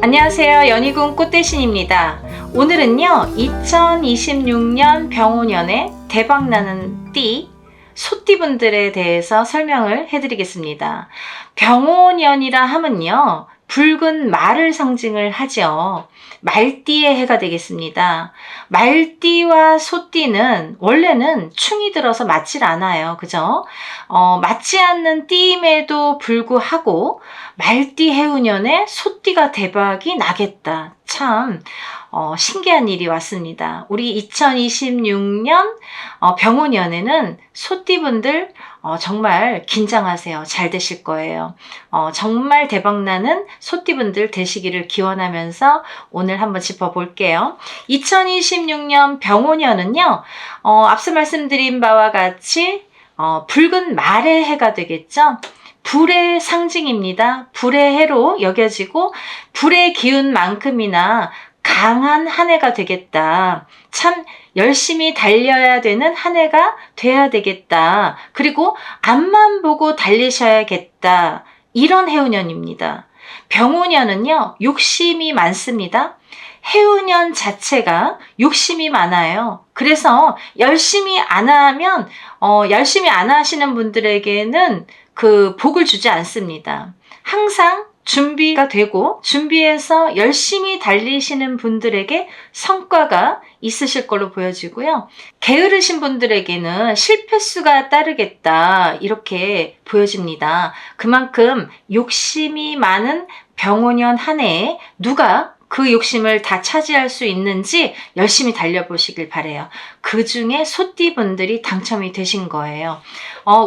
안녕하세요. 연희궁 꽃대신입니다. 오늘은요 2026년 병오년에 대박나는 띠 소띠분들에 대해서 설명을 해드리겠습니다. 병오년이라 하면요 붉은 말을 상징을 하죠. 말띠의 해가 되겠습니다. 말띠와 소띠는 원래는 충이 들어서 맞질 않아요. 그죠? 맞지 않는 띠임에도 불구하고 말띠 해운년에 소띠가 대박이 나겠다. 참 신기한 일이 왔습니다. 우리 2026년 병오년에는 소띠분들 정말 긴장하세요. 잘 되실 거예요. 정말 대박나는 소띠분들 되시기를 기원하면서 오늘 한번 짚어볼게요. 2026년 병오년은요. 앞서 말씀드린 바와 같이 붉은 말의 해가 되겠죠. 불의 상징입니다. 불의 해로 여겨지고 불의 기운만큼이나 강한 한 해가 되겠다. 참 열심히 달려야 되는 한 해가 돼야 되겠다. 그리고 앞만 보고 달리셔야겠다. 이런 해운년입니다. 병오년은요. 욕심이 많습니다. 해운년 자체가 욕심이 많아요. 그래서 열심히 안 하면 열심히 안 하시는 분들에게는 그 복을 주지 않습니다. 항상 준비가 되고 준비해서 열심히 달리시는 분들에게 성과가 있으실 걸로 보여지고요. 게으르신 분들에게는 실패수가 따르겠다 이렇게 보여집니다. 그만큼 욕심이 많은 병오년 한 해에 누가 그 욕심을 다 차지할 수 있는지 열심히 달려보시길 바래요. 그 중에 소띠분들이 당첨이 되신 거예요.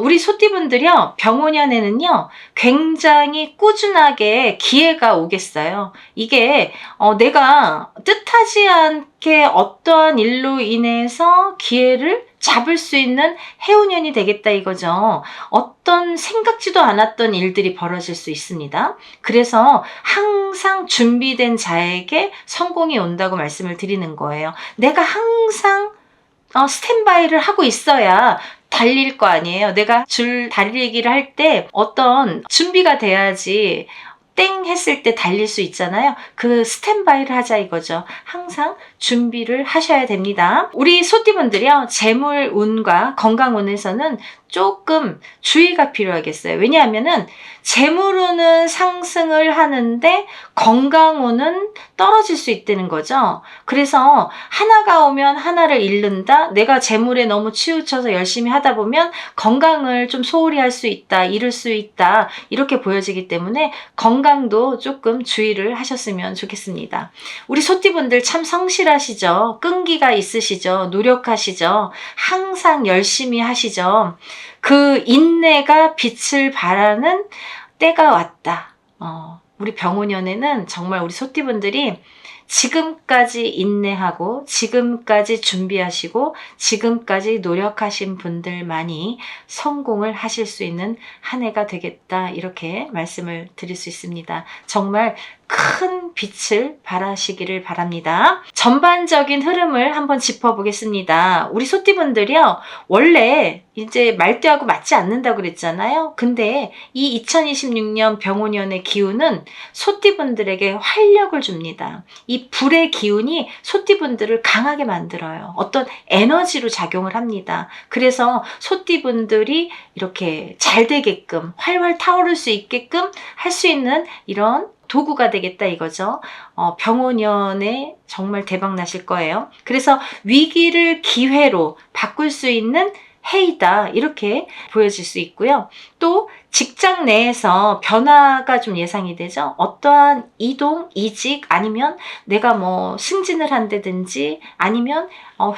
우리 소띠분들이요, 병오년에는요, 굉장히 꾸준하게 기회가 오겠어요. 이게, 내가 뜻하지 않게 어떠한 일로 인해서 기회를 잡을 수 있는 해운년이 되겠다 이거죠. 어떤 생각지도 않았던 일들이 벌어질 수 있습니다. 그래서 항상 준비된 자에게 성공이 온다고 말씀을 드리는 거예요. 내가 항상 스탠바이를 하고 있어야 달릴 거 아니에요. 내가 줄 달리기를 할 때 어떤 준비가 돼야지 땡 했을 때 달릴 수 있잖아요. 그 스탠바이를 하자 이거죠. 항상 준비를 하셔야 됩니다. 우리 소띠분들이요. 재물 운과 건강 운에서는 조금 주의가 필요하겠어요. 왜냐하면은 재물운은 상승을 하는데 건강운은 떨어질 수 있다는 거죠. 그래서 하나가 오면 하나를 잃는다. 내가 재물에 너무 치우쳐서 열심히 하다 보면 건강을 좀 소홀히 할 수 있다. 잃을 수 있다. 이렇게 보여지기 때문에 건강도 조금 주의를 하셨으면 좋겠습니다. 우리 소띠분들 참 성실하시죠. 끈기가 있으시죠. 노력하시죠. 항상 열심히 하시죠. 그 인내가 빛을 발하는 때가 왔다. 우리 병오년에는 정말 우리 소띠분들이 지금까지 인내하고 지금까지 준비하시고 지금까지 노력하신 분들만이 성공을 하실 수 있는 한 해가 되겠다 이렇게 말씀을 드릴 수 있습니다. 정말 큰 빛을 발하시기를 바랍니다. 전반적인 흐름을 한번 짚어보겠습니다. 우리 소띠분들이요 원래 이제 말띠하고 맞지 않는다고 그랬잖아요. 근데 이 2026년 병오년의 기운은 소띠분들에게 활력을 줍니다. 이 불의 기운이 소띠분들을 강하게 만들어요. 어떤 에너지로 작용을 합니다. 그래서 소띠분들이 이렇게 잘 되게끔 활활 타오를 수 있게끔 할 수 있는 이런 도구가 되겠다 이거죠. 병오년에 정말 대박 나실 거예요. 그래서 위기를 기회로 바꿀 수 있는 해이다 이렇게 보여질 수 있고요. 또 직장 내에서 변화가 좀 예상이 되죠. 어떠한 이동, 이직 아니면 내가 뭐 승진을 한다든지 아니면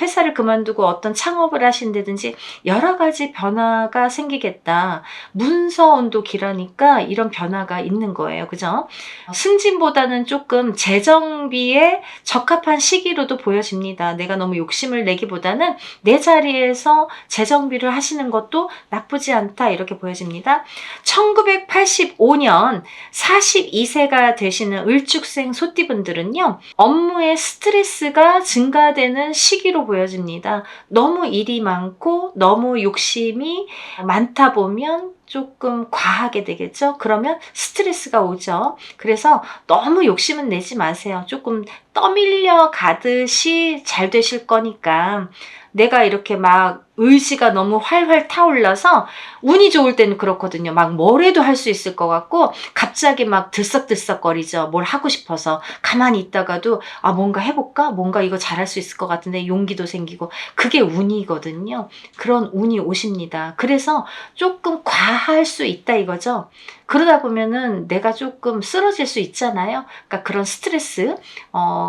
회사를 그만두고 어떤 창업을 하신다든지 여러 가지 변화가 생기겠다. 문서운도 길으니까 이런 변화가 있는 거예요. 그죠? 승진보다는 조금 재정비에 적합한 시기로도 보여집니다. 내가 너무 욕심을 내기보다는 내 자리에서 재정비를 하시는 것도 나쁘지 않다 이렇게 보여집니다. 1985년 42세가 되시는 을죽생 소띠분들은요. 업무의 스트레스가 증가되는 시기로 보여집니다. 너무 일이 많고 너무 욕심이 많다 보면 조금 과하게 되겠죠? 그러면 스트레스가 오죠. 그래서 너무 욕심은 내지 마세요. 조금 떠밀려 가듯이 잘 되실 거니까. 내가 이렇게 막 의지가 너무 활활 타올라서 운이 좋을 때는 그렇거든요. 막 뭐래도 할 수 있을 것 같고 갑자기 막 들썩들썩거리죠. 뭘 하고 싶어서. 가만히 있다가도 뭔가 해볼까? 뭔가 이거 잘할 수 있을 것 같은데 용기도 생기고. 그게 운이거든요. 그런 운이 오십니다. 그래서 조금 과할 수 있다 이거죠. 그러다 보면은 내가 조금 쓰러질 수 있잖아요. 그러니까 그런 스트레스,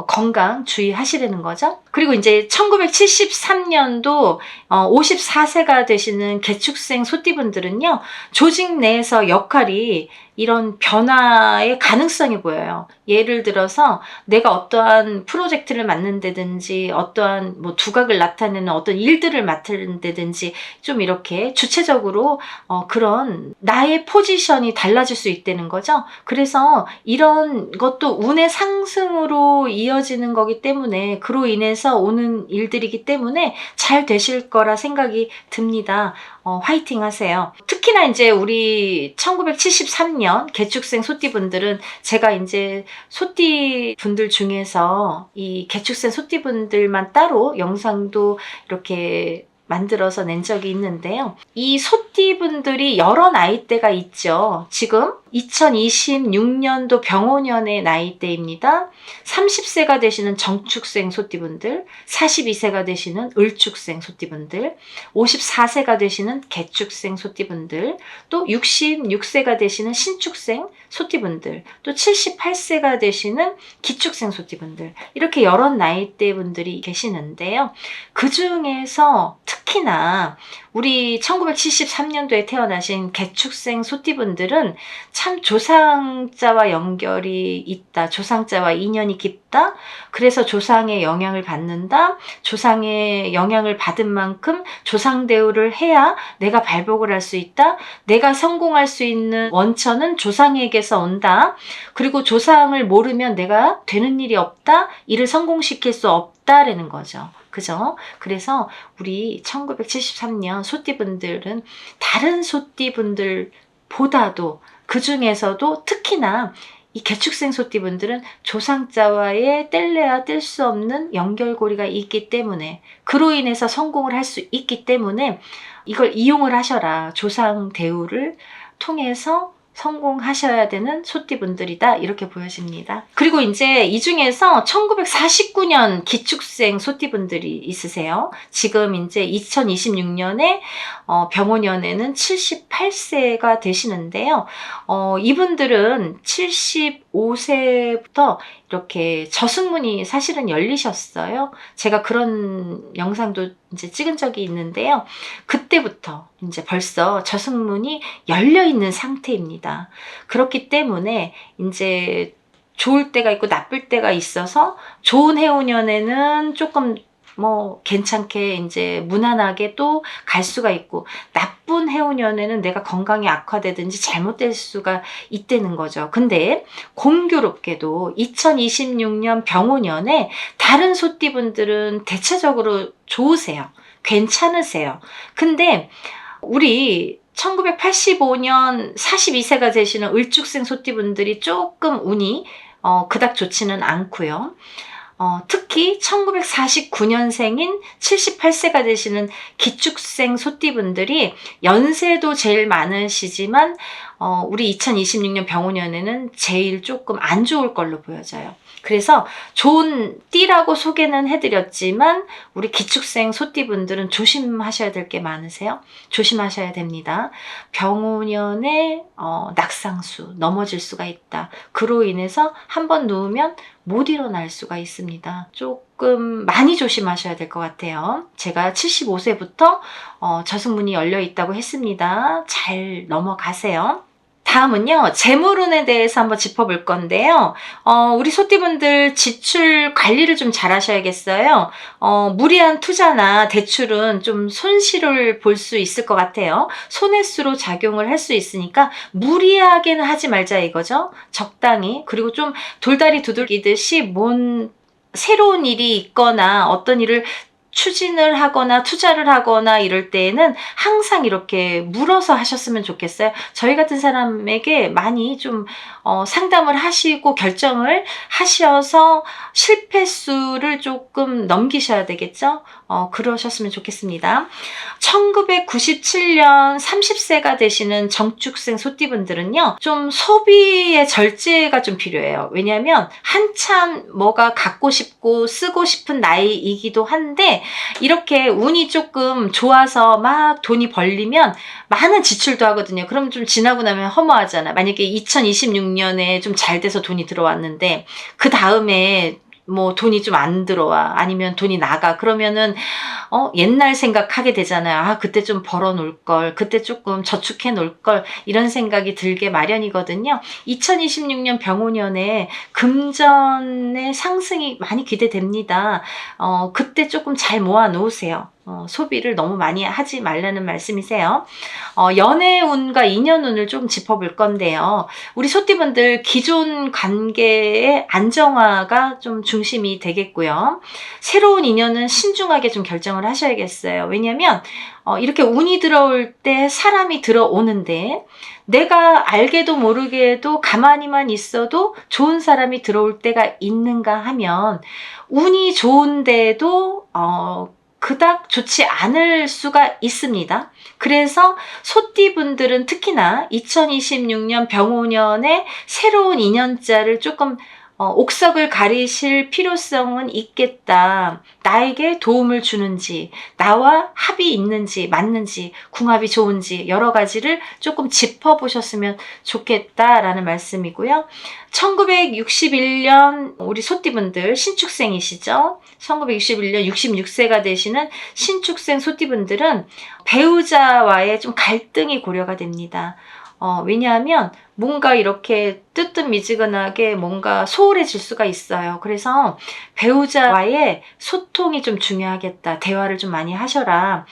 건강 주의하시라는 거죠. 그리고 이제 1973년도 54세가 되시는 개축생 소띠분들은요, 조직 내에서 역할이 이런 변화의 가능성이 보여요. 예를 들어서 내가 어떠한 프로젝트를 맡는다든지 어떠한 뭐 두각을 나타내는 어떤 일들을 맡는다든지 좀 이렇게 주체적으로 그런 나의 포지션이 달라질 수 있다는 거죠. 그래서 이런 것도 운의 상승으로 이어지는 거기 때문에 그로 인해서 오는 일들이기 때문에 잘 되실 거라 생각이 듭니다. 화이팅 하세요. 특히나 이제 우리 1973년 개축생 소띠분들은 제가 이제 소띠분들 중에서 이 개축생 소띠분들만 따로 영상도 이렇게 만들어서 낸 적이 있는데요. 이 소띠분들이 여러 나이대가 있죠. 지금 2026년도 병오년의 나이대입니다. 30세가 되시는 정축생 소띠분들, 42세가 되시는 을축생 소띠분들, 54세가 되시는 개축생 소띠분들, 또 66세가 되시는 신축생 소띠분들, 또 78세가 되시는 기축생 소띠분들, 이렇게 여러 나이대 분들이 계시는데요. 그 중에서 특히나 우리 1973년도에 태어나신 개축생 소띠분들은 참 조상자와 연결이 있다. 조상자와 인연이 깊다. 그래서 조상의 영향을 받는다. 조상의 영향을 받은 만큼 조상 대우를 해야 내가 발복을 할 수 있다. 내가 성공할 수 있는 원천은 조상에게서 온다. 그리고 조상을 모르면 내가 되는 일이 없다. 일을 성공시킬 수 없다라는 거죠. 그죠? 그래서 우리 1973년 소띠분들은 다른 소띠분들보다도 그 중에서도 특히나 이 개축생 소띠분들은 조상자와의 뗄래야 뗄 수 없는 연결고리가 있기 때문에 그로 인해서 성공을 할 수 있기 때문에 이걸 이용을 하셔라. 조상 대우를 통해서 성공하셔야 되는 소띠분들이다 이렇게 보여집니다. 그리고 이제 이 중에서 1949년 기축생 소띠분들이 있으세요. 지금 이제 2026년에 병오년에는 78세가 되시는데요. 이분들은 75세부터 이렇게 저승문이 사실은 열리셨어요. 제가 그런 영상도 이제 찍은 적이 있는데요. 그때부터 이제 벌써 저승문이 열려 있는 상태입니다. 그렇기 때문에 이제 좋을 때가 있고 나쁠 때가 있어서 좋은 해운년에는 조금 괜찮게 이제 무난하게 또 갈 수가 있고 나쁜 해운년에는 내가 건강이 악화되든지 잘못될 수가 있다는 거죠. 근데 공교롭게도 2026년 병오년에 다른 소띠분들은 대체적으로 좋으세요. 괜찮으세요. 근데 우리 1985년 42세가 되시는 을축생 소띠분들이 조금 운이 그닥 좋지는 않고요. 특히 1949년생인 78세가 되시는 기축생 소띠분들이 연세도 제일 많으시지만 우리 2026년 병오년에는 제일 조금 안 좋을 걸로 보여져요. 그래서 좋은 띠라고 소개는 해드렸지만 우리 기축생 소띠분들은 조심하셔야 될 게 많으세요. 조심하셔야 됩니다. 병오년에 낙상수 넘어질 수가 있다. 그로 인해서 한번 누우면 못 일어날 수가 있습니다. 조금 많이 조심하셔야 될 것 같아요. 제가 75세부터 저승문이 열려 있다고 했습니다. 잘 넘어가세요. 다음은요, 재물운에 대해서 한번 짚어볼 건데요. 우리 소띠분들 지출 관리를 좀 잘 하셔야겠어요. 무리한 투자나 대출은 좀 손실을 볼 수 있을 것 같아요. 손해수로 작용을 할 수 있으니까 무리하게는 하지 말자 이거죠. 적당히. 그리고 좀 돌다리 두들기듯이 새로운 일이 있거나 어떤 일을 추진을 하거나 투자를 하거나 이럴 때에는 항상 이렇게 물어서 하셨으면 좋겠어요. 저희 같은 사람에게 많이 좀 상담을 하시고 결정을 하셔서 실패수를 조금 넘기셔야 되겠죠? 그러셨으면 좋겠습니다. 1997년 30세가 되시는 정축생 소띠분들은요, 좀 소비의 절제가 좀 필요해요. 왜냐하면 한참 뭐가 갖고 싶고 쓰고 싶은 나이이기도 한데, 이렇게 운이 조금 좋아서 막 돈이 벌리면 많은 지출도 하거든요. 그럼 좀 지나고 나면 허무하잖아. 만약에 2026년에 좀 잘 돼서 돈이 들어왔는데 그 다음에 뭐 돈이 좀 안 들어와, 아니면 돈이 나가, 그러면은 옛날 생각하게 되잖아요. 아, 그때 좀 벌어 놓을 걸, 그때 조금 저축해 놓을 걸, 이런 생각이 들게 마련이거든요. 2026년 병오년에 금전의 상승이 많이 기대됩니다. 그때 조금 잘 모아 놓으세요. 소비를 너무 많이 하지 말라는 말씀이세요. 연애운과 인연운을 좀 짚어볼 건데요. 우리 소띠분들 기존 관계의 안정화가 좀 중심이 되겠고요. 새로운 인연은 신중하게 좀 결정을 하셔야겠어요. 왜냐면 이렇게 운이 들어올 때 사람이 들어오는데, 내가 알게도 모르게도 가만히만 있어도 좋은 사람이 들어올 때가 있는가 하면, 운이 좋은데도 그닥 좋지 않을 수가 있습니다. 그래서 소띠분들은 특히나 2026년 병오년에 새로운 인연자를 조금 옥석을 가리실 필요성은 있겠다. 나에게 도움을 주는지, 나와 합이 있는지, 맞는지, 궁합이 좋은지 여러 가지를 조금 짚어보셨으면 좋겠다라는 말씀이고요. 1961년 우리 소띠분들 신축생이시죠? 1961년 66세가 되시는 신축생 소띠분들은 배우자와의 좀 갈등이 고려가 됩니다. 왜냐하면 뭔가 이렇게 뜨뜻미지근하게 뭔가 소홀해질 수가 있어요. 그래서 배우자와의 소통이 좀 중요하겠다. 대화를 좀 많이 하셔라.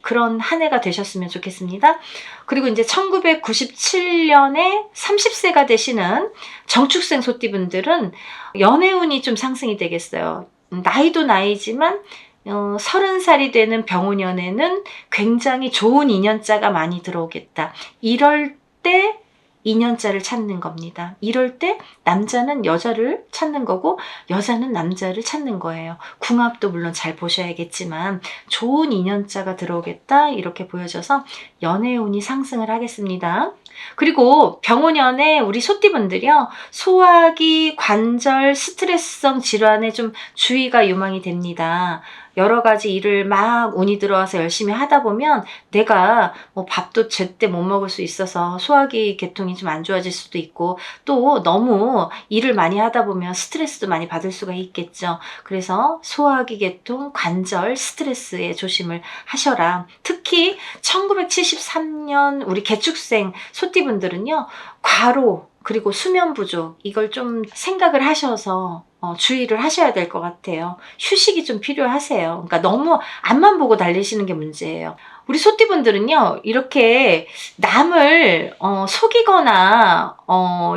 그런 한 해가 되셨으면 좋겠습니다. 그리고 이제 1997년에 30세가 되시는 정축생 소띠분들은 연애운이 좀 상승이 되겠어요. 나이도 나이지만 30살이 되는 병오년에는 굉장히 좋은 인연자가 많이 들어오겠다. 이럴 때 인연자를 찾는 겁니다. 이럴 때 남자는 여자를 찾는 거고 여자는 남자를 찾는 거예요. 궁합도 물론 잘 보셔야겠지만 좋은 인연자가 들어오겠다, 이렇게 보여져서 연애운이 상승을 하겠습니다. 그리고 병오년에 우리 소띠분들이요, 소화기, 관절, 스트레스성 질환에 좀 주의가 유망이 됩니다. 여러 가지 일을 막 운이 들어와서 열심히 하다 보면 내가 뭐 밥도 제때 못 먹을 수 있어서 소화기 계통이 좀 안 좋아질 수도 있고, 또 너무 일을 많이 하다 보면 스트레스도 많이 받을 수가 있겠죠. 그래서 소화기 계통, 관절, 스트레스에 조심을 하셔라. 특히 1973년 우리 개축생 소띠분들은요, 과로 그리고 수면 부족, 이걸 좀 생각을 하셔서 주의를 하셔야 될 것 같아요. 휴식이 좀 필요하세요. 그러니까 너무 앞만 보고 달리시는 게 문제예요. 우리 소띠분들은요, 이렇게 남을 속이거나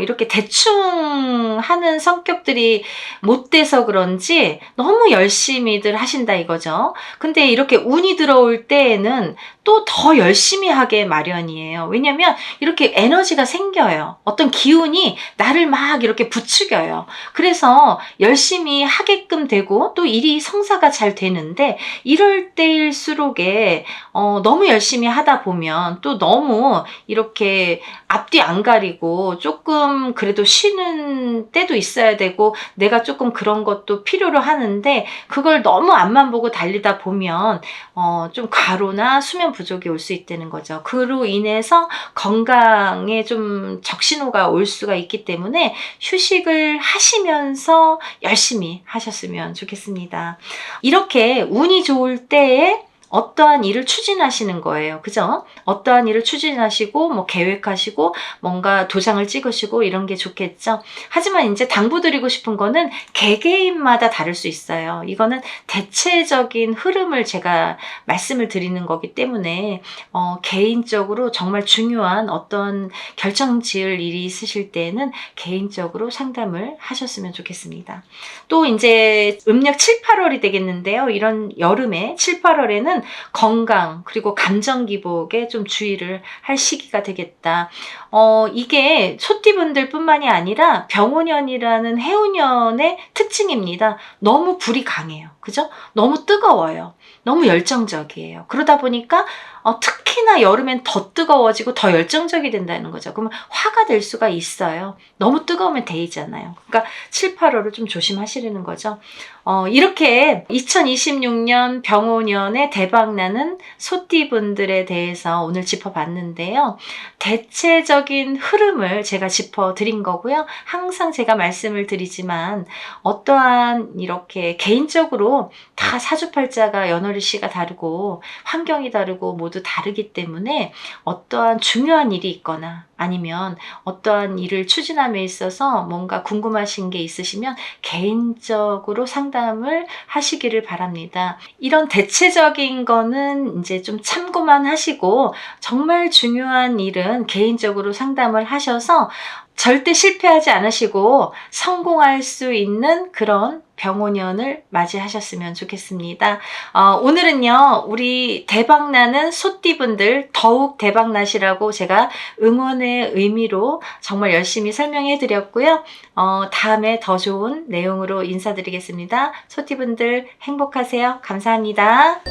이렇게 대충 하는 성격들이 못 돼서 그런지 너무 열심히들 하신다 이거죠. 근데 이렇게 운이 들어올 때에는 또 더 열심히 하게 마련이에요. 왜냐면 이렇게 에너지가 생겨요. 어떤 기운이 나를 막 이렇게 부추겨요. 그래서 열심히 하게끔 되고 또 일이 성사가 잘 되는데, 이럴 때일수록에 너무 열심히 하다 보면 또 너무 이렇게 앞뒤 안 가리고 조금 그래도 쉬는 때도 있어야 되고, 내가 조금 그런 것도 필요로 하는데 그걸 너무 앞만 보고 달리다 보면 좀 과로나 수면 부족이 올 수 있다는 거죠. 그로 인해서 건강에 좀 적신호가 올 수가 있기 때문에 휴식을 하시면서 열심히 하셨으면 좋겠습니다. 이렇게 운이 좋을 때에 어떠한 일을 추진하시는 거예요. 그죠? 어떠한 일을 추진하시고 뭐 계획하시고 뭔가 도장을 찍으시고 이런 게 좋겠죠. 하지만 이제 당부드리고 싶은 거는 개개인마다 다를 수 있어요. 이거는 대체적인 흐름을 제가 말씀을 드리는 거기 때문에 개인적으로 정말 중요한 어떤 결정 지을 일이 있으실 때는 개인적으로 상담을 하셨으면 좋겠습니다. 또 이제 음력 7, 8월이 되겠는데요. 이런 여름에 7, 8월에는 건강 그리고 감정 기복에 좀 주의를 할 시기가 되겠다. 이게 소띠분들 뿐만이 아니라 병오년이라는 해운년의 특징입니다. 너무 불이 강해요. 그죠? 너무 뜨거워요. 너무 열정적이에요. 그러다 보니까 특히나 여름엔 더 뜨거워지고 더 열정적이 된다는 거죠. 그러면 화가 될 수가 있어요. 너무 뜨거우면 데이잖아요. 그러니까 7, 8월을 좀 조심하시려는 거죠. 이렇게 2026년 병오년에 대박나는 소띠분들에 대해서 오늘 짚어봤는데요. 대체적인 흐름을 제가 짚어드린 거고요. 항상 제가 말씀을 드리지만 어떠한 이렇게 개인적으로 다 사주팔자가 연월일시가 다르고 환경이 다르고 모두 다르기 때문에 어떠한 중요한 일이 있거나 아니면 어떠한 일을 추진함에 있어서 뭔가 궁금하신 게 있으시면 개인적으로 상담을 하시기를 바랍니다. 이런 대체적인 거는 이제 좀 참고만 하시고 정말 중요한 일은 개인적으로 상담을 하셔서 절대 실패하지 않으시고 성공할 수 있는 그런 병오년을 맞이하셨으면 좋겠습니다. 오늘은요, 우리 대박나는 소띠분들 더욱 대박나시라고 제가 응원의 의미로 정말 열심히 설명해 드렸고요. 다음에 더 좋은 내용으로 인사드리겠습니다. 소띠분들 행복하세요. 감사합니다.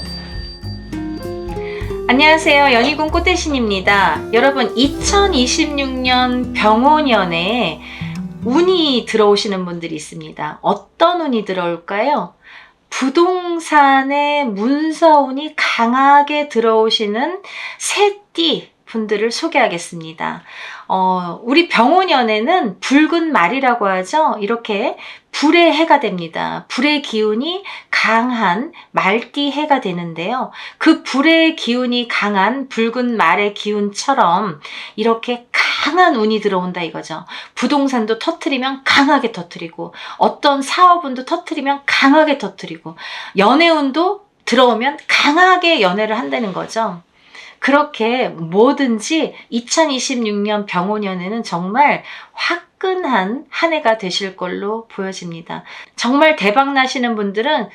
안녕하세요. 연희궁 꽃대신입니다. 여러분, 2026년 병오년에 운이 들어오시는 분들이 있습니다. 어떤 운이 들어올까요? 부동산의 문서운이 강하게 들어오시는 새띠 분들을 소개하겠습니다. 우리 병오년에는 붉은 말이라고 하죠. 이렇게 불의 해가 됩니다. 불의 기운이 강한 말띠 해가 되는데요. 그 불의 기운이 강한 붉은 말의 기운처럼 이렇게 강한 운이 들어온다 이거죠. 부동산도 터트리면 강하게 터트리고 어떤 사업운도 터트리면 강하게 터트리고 연애운도 들어오면 강하게 연애를 한다는 거죠. 그렇게 뭐든지 2026년 병오년에는 정말 화끈한 한 해가 되실 걸로 보여집니다. 정말 대박 나시는 분들은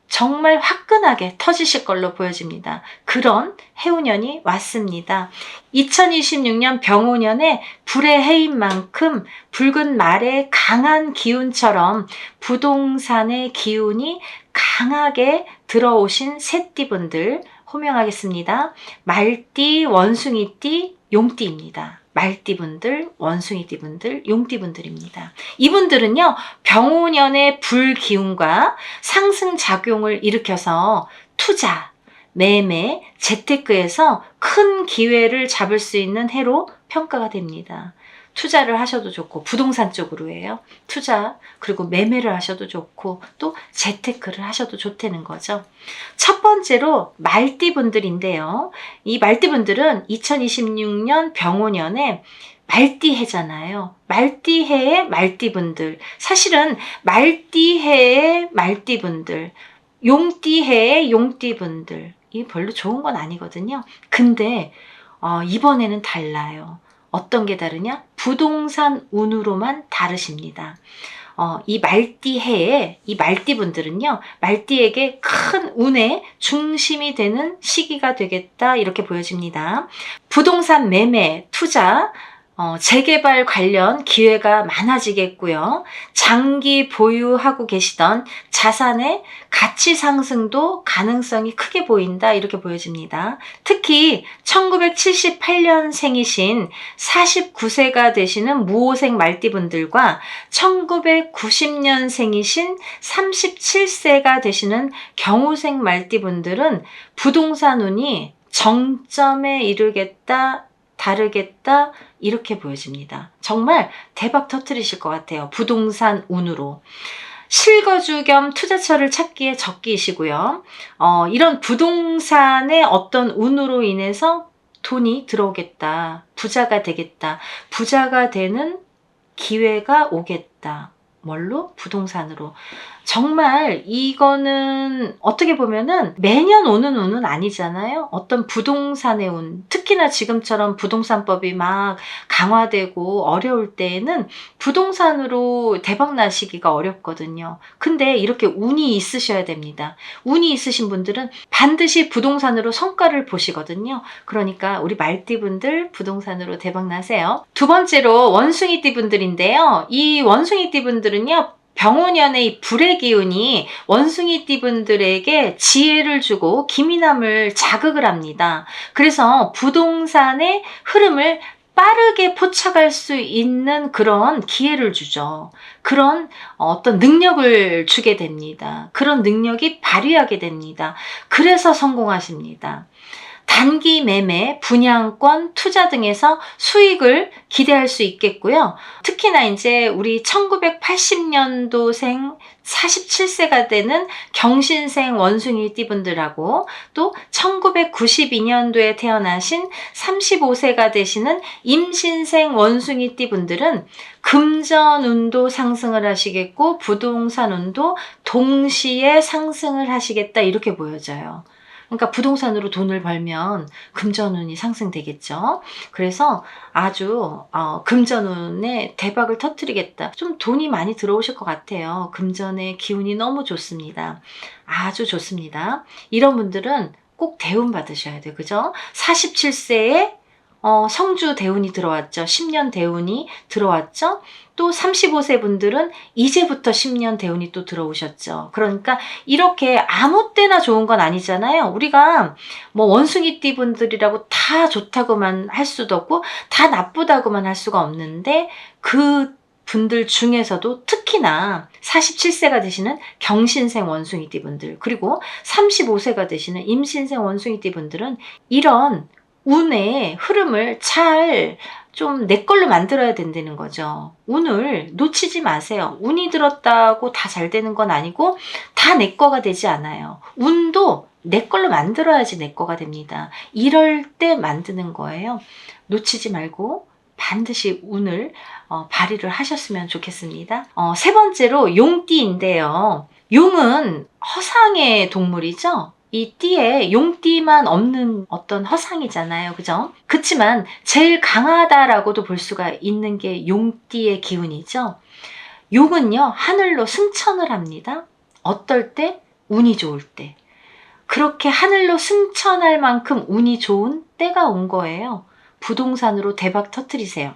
정말 화끈하게 터지실 걸로 보여집니다. 그런 해운년이 왔습니다. 2026년 병오년에 불의 해인 만큼 붉은 말의 강한 기운처럼 부동산의 기운이 강하게 들어오신 새띠분들 호명하겠습니다. 말띠, 원숭이띠, 용띠입니다. 말띠분들, 원숭이띠분들, 용띠분들입니다. 이분들은요, 병오년의 불기운과 상승작용을 일으켜서 투자, 매매, 재테크에서 큰 기회를 잡을 수 있는 해로 평가가 됩니다. 투자를 하셔도 좋고 부동산 쪽으로 해요. 투자 그리고 매매를 하셔도 좋고 또 재테크를 하셔도 좋다는 거죠. 첫 번째로 말띠분들인데요. 이 말띠분들은 2026년 병오년에 말띠해잖아요. 말띠해의 말띠분들. 사실은 말띠해의 말띠분들, 용띠해의 용띠분들. 이 별로 좋은 건 아니거든요. 근데 이번에는 달라요. 어떤 게 다르냐? 부동산 운으로만 다르십니다. 이 말띠해에 이 말띠분들은요, 말띠에게 큰 운의 중심이 되는 시기가 되겠다 이렇게 보여집니다. 부동산 매매, 투자, 재개발 관련 기회가 많아지겠고요. 장기 보유하고 계시던 자산의 가치 상승도 가능성이 크게 보인다 이렇게 보여집니다. 특히 1978년생이신 49세가 되시는 무호생 말띠분들과 1990년생이신 37세가 되시는 경호생 말띠분들은 부동산 운이 정점에 이르겠다, 다르겠다 이렇게 보여집니다. 정말 대박 터뜨리실 것 같아요. 부동산 운으로. 실거주 겸 투자처를 찾기에 적기이시고요. 이런 부동산의 어떤 운으로 인해서 돈이 들어오겠다. 부자가 되겠다. 부자가 되는 기회가 오겠다. 뭘로? 부동산으로. 정말 이거는 어떻게 보면은 매년 오는 운은 아니잖아요. 어떤 부동산의 운, 특히나 지금처럼 부동산법이 막 강화되고 어려울 때에는 부동산으로 대박 나시기가 어렵거든요. 근데 이렇게 운이 있으셔야 됩니다. 운이 있으신 분들은 반드시 부동산으로 성과를 보시거든요. 그러니까 우리 말띠분들 부동산으로 대박 나세요. 두 번째로 원숭이띠 분들인데요. 이 원숭이띠 분들은요, 병오년의 불의 기운이 원숭이띠 분들에게 지혜를 주고 기민함을 자극을 합니다. 그래서 부동산의 흐름을 빠르게 포착할 수 있는 그런 기회를 주죠. 그런 어떤 능력을 주게 됩니다. 그런 능력이 발휘하게 됩니다. 그래서 성공하십니다. 단기 매매, 분양권, 투자 등에서 수익을 기대할 수 있겠고요. 특히나 이제 우리 1980년도생 47세가 되는 경신생 원숭이띠 분들하고 또 1992년도에 태어나신 35세가 되시는 임신생 원숭이띠 분들은 금전운도 상승을 하시겠고 부동산 운도 동시에 상승을 하시겠다, 이렇게 보여져요. 그러니까 부동산으로 돈을 벌면 금전운이 상승되겠죠. 그래서 아주 금전운에 대박을 터뜨리겠다. 좀 돈이 많이 들어오실 것 같아요. 금전의 기운이 너무 좋습니다. 아주 좋습니다. 이런 분들은 꼭 대운 받으셔야 돼요. 그죠? 47세에 성주 대운이 들어왔죠. 10년 대운이 들어왔죠. 또 35세 분들은 이제부터 10년 대운이 또 들어오셨죠. 그러니까 이렇게 아무 때나 좋은 건 아니잖아요. 우리가 뭐 원숭이띠 분들이라고 다 좋다고만 할 수도 없고 다 나쁘다고만 할 수가 없는데, 그 분들 중에서도 특히나 47세가 되시는 경신생 원숭이띠 분들, 그리고 35세가 되시는 임신생 원숭이띠 분들은 이런 운의 흐름을 잘 좀 내 걸로 만들어야 된다는 거죠. 운을 놓치지 마세요. 운이 들었다고 다 잘 되는 건 아니고 다 내 거가 되지 않아요. 운도 내 걸로 만들어야지 내 거가 됩니다. 이럴 때 만드는 거예요. 놓치지 말고 반드시 운을 발휘를 하셨으면 좋겠습니다. 세 번째로 용띠인데요. 용은 허상의 동물이죠. 이 띠에 용띠만 없는 어떤 허상이잖아요. 그죠? 그치만 제일 강하다라고도 볼 수가 있는 게 용띠의 기운이죠. 용은요, 하늘로 승천을 합니다. 어떨 때? 운이 좋을 때. 그렇게 하늘로 승천할 만큼 운이 좋은 때가 온 거예요. 부동산으로 대박 터뜨리세요.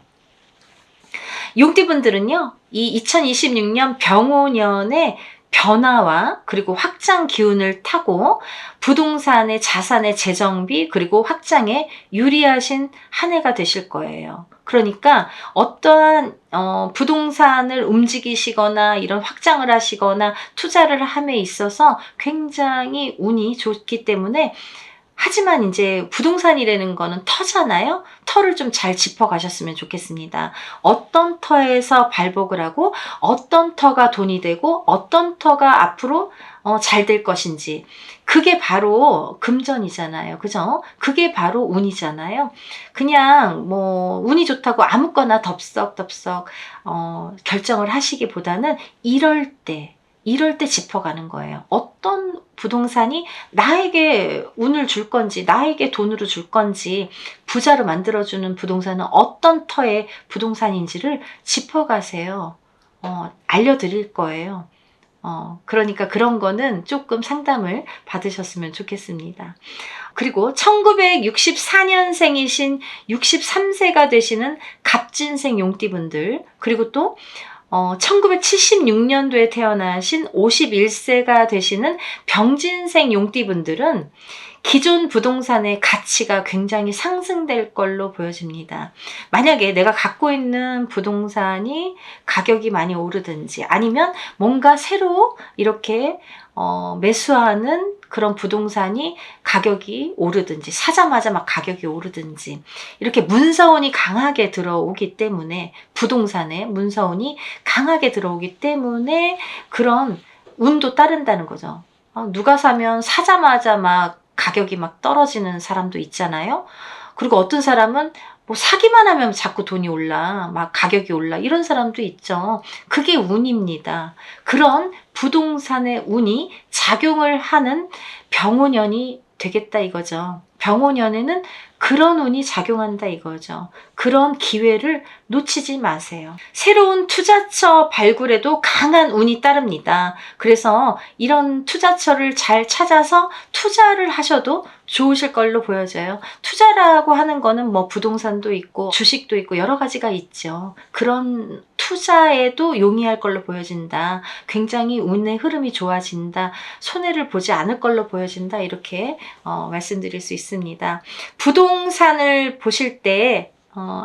용띠분들은요, 이 2026년 병오년에 변화와 그리고 확장 기운을 타고 부동산의 자산의 재정비 그리고 확장에 유리하신 한 해가 되실 거예요. 그러니까 어떠한 부동산을 움직이시거나 이런 확장을 하시거나 투자를 함에 있어서 굉장히 운이 좋기 때문에, 하지만 이제 부동산이라는 거는 터잖아요. 터를 좀 잘 짚어가셨으면 좋겠습니다. 어떤 터에서 발복을 하고 어떤 터가 돈이 되고 어떤 터가 앞으로 잘 될 것인지, 그게 바로 금전이잖아요. 그죠? 그게 바로 운이잖아요. 그냥 뭐 운이 좋다고 아무거나 덥석덥석 결정을 하시기보다는 이럴 때 짚어가는 거예요. 어떤 부동산이 나에게 운을 줄 건지, 나에게 돈으로 줄 건지, 부자로 만들어주는 부동산은 어떤 터의 부동산인지를 짚어가세요. 알려드릴 거예요. 그러니까 그런 거는 조금 상담을 받으셨으면 좋겠습니다. 그리고 1964년생이신 63세가 되시는 갑진생 용띠분들, 그리고 또 1976년도에 태어나신 51세가 되시는 병진생 용띠분들은 기존 부동산의 가치가 굉장히 상승될 걸로 보여집니다. 만약에 내가 갖고 있는 부동산이 가격이 많이 오르든지 아니면 뭔가 새로 이렇게 매수하는 그런 부동산이 가격이 오르든지 사자마자 막 가격이 오르든지 이렇게 문서운이 강하게 들어오기 때문에 부동산에 문서운이 강하게 들어오기 때문에 그런 운도 따른다는 거죠. 누가 사면 사자마자 막 가격이 막 떨어지는 사람도 있잖아요. 그리고 어떤 사람은 뭐 사기만 하면 자꾸 돈이 올라, 막 가격이 올라 이런 사람도 있죠. 그게 운입니다. 그런 부동산의 운이 작용을 하는 병오년이 되겠다 이거죠. 병오년에는 그런 운이 작용한다 이거죠. 그런 기회를 놓치지 마세요. 새로운 투자처 발굴에도 강한 운이 따릅니다. 그래서 이런 투자처를 잘 찾아서 투자를 하셔도 좋으실 걸로 보여져요. 투자라고 하는 거는 뭐 부동산도 있고 주식도 있고 여러 가지가 있죠. 그런 투자에도 용이할 걸로 보여진다. 굉장히 운의 흐름이 좋아진다. 손해를 보지 않을 걸로 보여진다. 이렇게 말씀드릴 수 있습니다. 부동산을 보실 때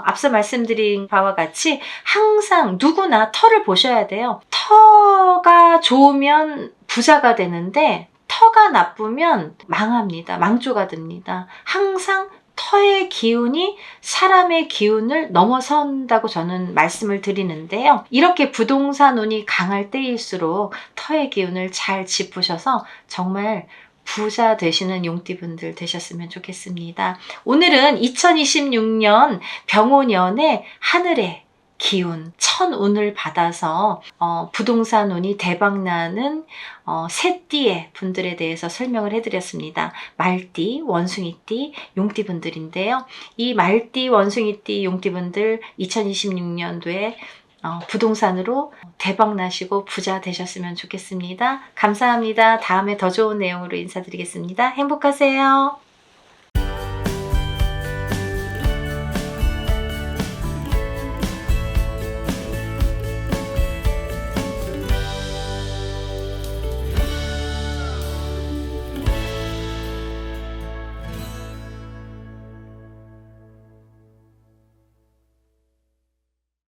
앞서 말씀드린 바와 같이 항상 누구나 터를 보셔야 돼요. 터가 좋으면 부자가 되는데 터가 나쁘면 망합니다. 망조가 됩니다. 항상 터의 기운이 사람의 기운을 넘어선다고 저는 말씀을 드리는데요. 이렇게 부동산 운이 강할 때일수록 터의 기운을 잘 짚으셔서 정말 부자 되시는 용띠분들 되셨으면 좋겠습니다. 오늘은 2026년 병오년의 하늘의 기운, 천운을 받아서 부동산 운이 대박나는 새띠의 분들에 대해서 설명을 해드렸습니다. 말띠, 원숭이띠, 용띠분들인데요. 이 말띠, 원숭이띠, 용띠분들 2026년도에 부동산으로 대박 나시고 부자 되셨으면 좋겠습니다. 감사합니다. 다음에 더 좋은 내용으로 인사드리겠습니다. 행복하세요.